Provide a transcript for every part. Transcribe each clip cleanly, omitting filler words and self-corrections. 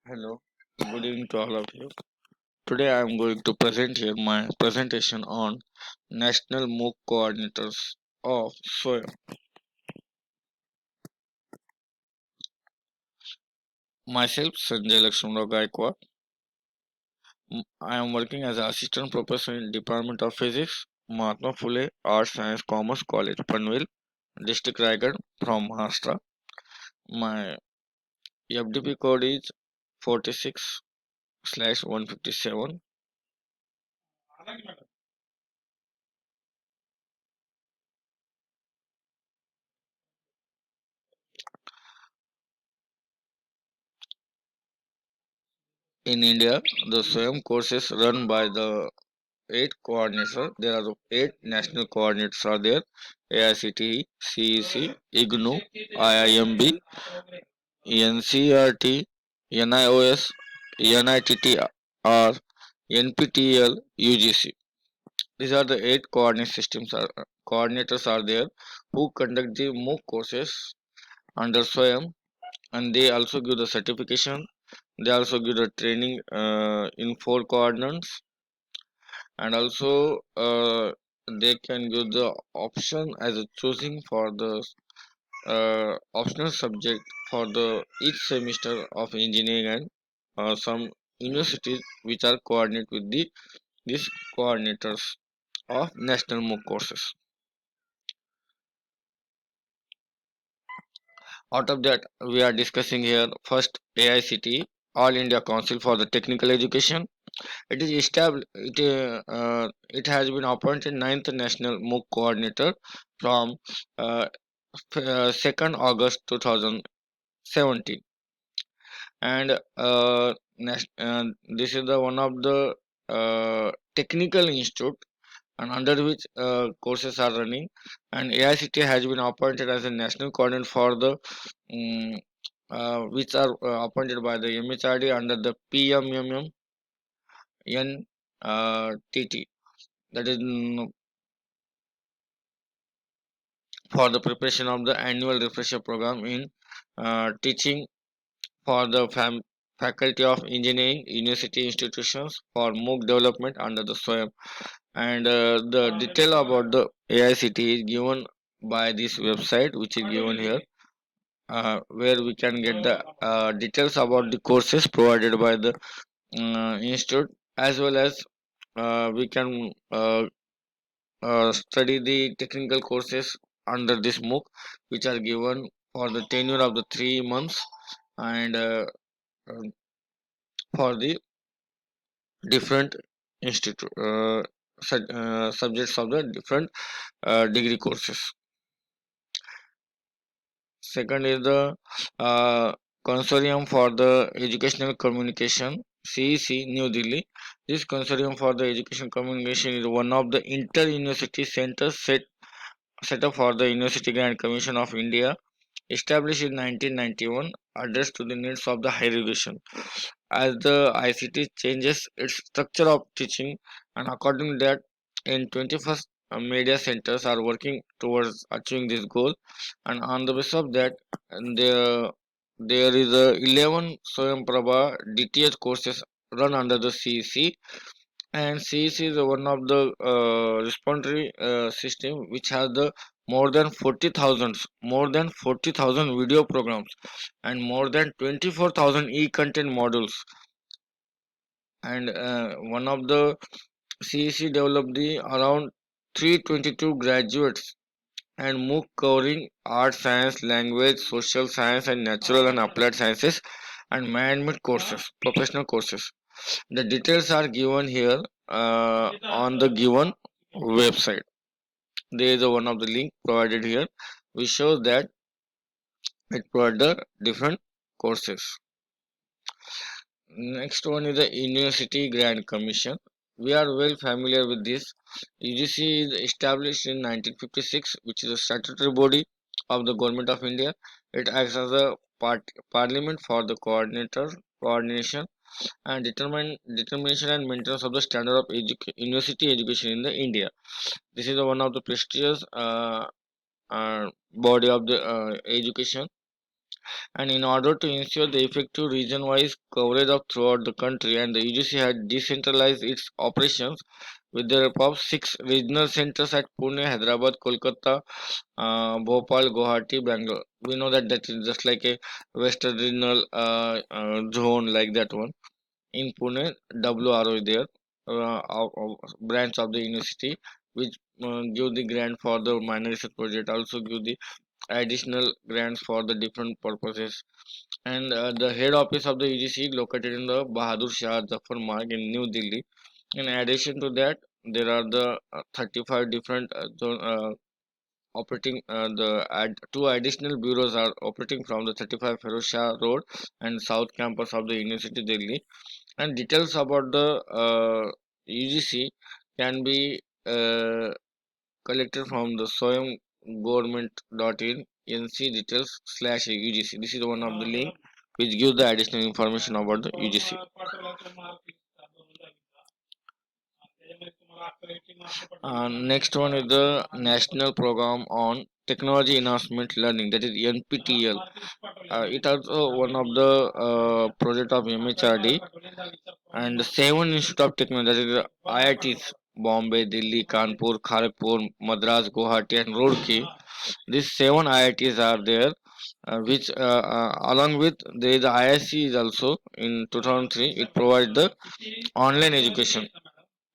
Hello, good evening to all of you. Today I am going to present here my presentation on National MOOC Coordinators of SWAYAM. Myself, Sanjay Lakshmanrao Gaikwad. I am working as an assistant professor in Department of Physics, Mahatma Phule Arts Science Commerce College, Panvel, District Raigad from Maharashtra. My FDP code is 46/157. In India, the SWAYAM courses run by the eight coordinators. There are eight national coordinators are there: AICTE, CEC, IGNU, IIMB, NCRT, NIOS, NITTR, NPTEL, UGC. These are the eight coordinate systems. Coordinators are there who conduct the MOOC courses under SWAYAM, and they also give the certification. They also give the training in four coordinates, and also they can give the option as a choosing for the optional subject for the each semester of engineering, and some universities which are coordinate with these coordinators of national MOOC courses. Out of that, we are discussing here first AICTE, All India Council for the Technical Education. It is established. It has been appointed ninth national MOOC coordinator from 2nd August 2017, and this is the one of the technical institute, and under which courses are running. And AICT has been appointed as a national coordinator for the which are appointed by the MHRD under the PMMM NTT, that is for the preparation of the annual refresher program in teaching for the faculty of engineering university institutions for MOOC development under the SWAYAM. And the detail about the AICT is given by this website, which is given here, where we can get the details about the courses provided by the institute, as well as we can study the technical courses under this MOOC, which are given for the tenure of the 3 months, and uh, for the different institute subjects of the different degree courses. Second is the uh, Consortium for the Educational Communication, CEC, New Delhi. This Consortium for the Education Communication is one of the inter-university centers set up for the University Grant Commission of India, established in 1991, addressed to the needs of the higher education. As the ICT changes its structure of teaching, and according to that, in 21st media centers are working towards achieving this goal, and on the basis of that, and there is a 11 Swayam Prabha DTH courses run under the CEC, and CEC is one of the respiratory system which has the more than 40,000 video programs and more than 24,000 e-content modules. And one of the CEC developed the around 322 graduates and MOOC covering art, science, language, social science, and natural and applied sciences and management courses, professional courses. The details are given here on the given website. There is one of the link provided here which shows that it provides the different courses. Next one is the University Grant Commission. We are well familiar with this. UGC is established in 1956, which is a statutory body of the Government of India. It acts as a parliament for the coordination and determination and maintenance of the standard of university education in the India. This is one of the prestigious body of the education, And in order to ensure the effective region-wise coverage of throughout the country, and the UGC had decentralized its operations with the help of six regional centers at Pune, Hyderabad, Kolkata, Bhopal, Guwahati, Bangalore. We know that that is just like a Western regional zone like that one. In Pune, WRO is there, branch of the university, which give the grant for the minor research project, also give the additional grants for the different purposes. And the head office of the UGC located in the Bahadur Shah Zafar Marg in New Delhi. In addition to that, there are the 35 different operating two additional bureaus are operating from the 35 Feroz Shah Road and South Campus of the University Delhi. And details about the UGC can be collected from the soyamgovernment.in NC details slash UGC. This is one of the link which gives the additional information about the UGC. Next one is the National Program on Technology Enhancement Learning, that is NPTEL. It also one of the project of MHRD, and the seven Institute of Technology, that is the IITs, Bombay, Delhi, Kanpur, Kharagpur, Madras, Guwahati, and Roorkee. These seven IITs are there, which along with there is the ISC is also in 2003. It provides the online education.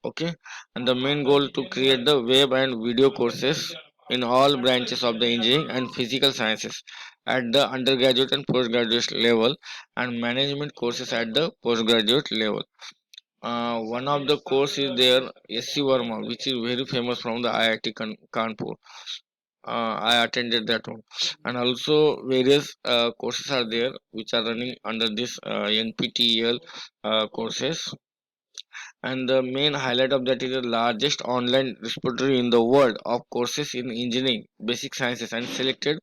Okay, and the main goal to create the web and video courses in all branches of the engineering and physical sciences at the undergraduate and postgraduate level, and management courses at the postgraduate level. One of the course is there SC Verma, which is very famous from the IIT Kanpur. I attended that one, and also various courses are there which are running under this NPTEL courses. And the main highlight of that is the largest online repository in the world of courses in engineering, basic sciences, and selected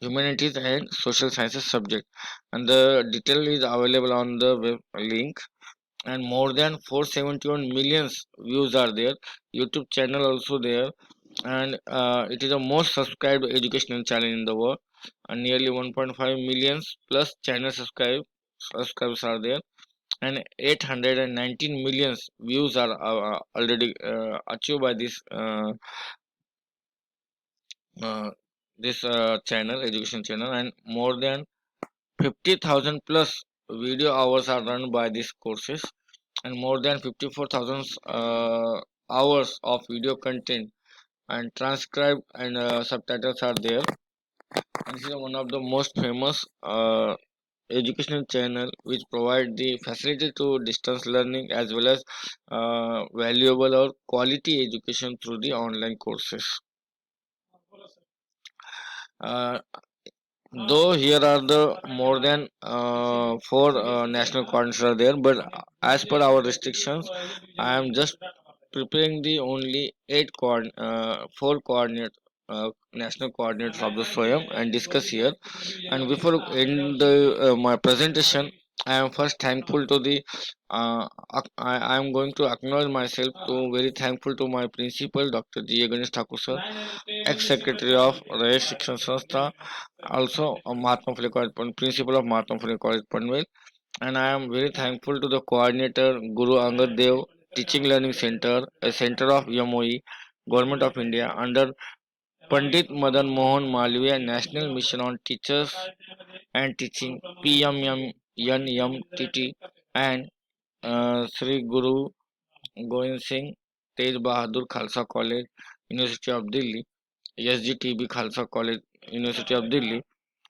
humanities and social sciences subject. And the detail is available on the web link. And more than 471 millions views are there. YouTube channel also there, and it is the most subscribed educational channel in the world. And nearly 1.5 millions plus channel subscribers are there, and 819 millions views are already achieved by uh, this channel, education channel, and more than 50,000 plus video hours are run by these courses, and more than 54,000 hours of video content and transcribed and subtitles are there. And this is one of the most famous educational channel which provide the facility to distance learning as well as valuable or quality education through the online courses. Uh, though here are the more than four national coordinates are there, but as per our restrictions, I am just preparing the only four coordinate national coordinates of the SWAYAM and discuss here. And before end my presentation, I am first thankful to the I am going to acknowledge myself to very thankful to my principal Dr. G. A. Ganesh Thakur sir, ex-secretary of Rayesh Shikshan Sanstha, also a Mahatma Phule College, principal of Mahatma Phule College Panvel, and I am very thankful to the coordinator Guru Angad Dev Teaching Learning Center, a center of MOE, Government of India under Pandit Madan Mohan Malviya National Mission on Teachers and Teaching PMMNMTT, and Sri Guru Gobind Singh Tej Bahadur Khalsa College, University of Delhi, SGTB Khalsa College, University of Delhi.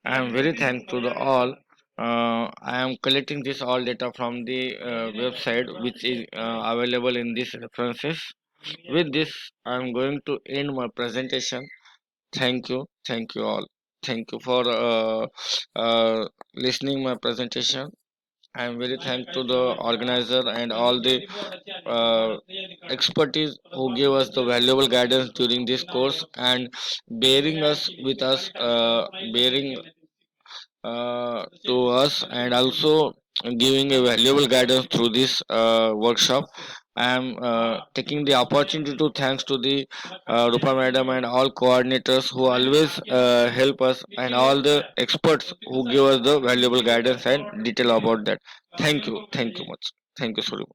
I am very thankful to the all. I am collecting this all data from the website which is available in these references. With this, I am going to end my presentation. Thank you all. Thank you for listening my presentation. I am very thankful to the organizer and all the uh, expertise who gave us the valuable guidance during this course and bearing us with us, bearing to us, and also giving a valuable guidance through this workshop. I am taking the opportunity to thanks to the Rupa madam and all coordinators who always help us, and all the experts who give us the valuable guidance and detail about that. Thank you much. Thank you so much.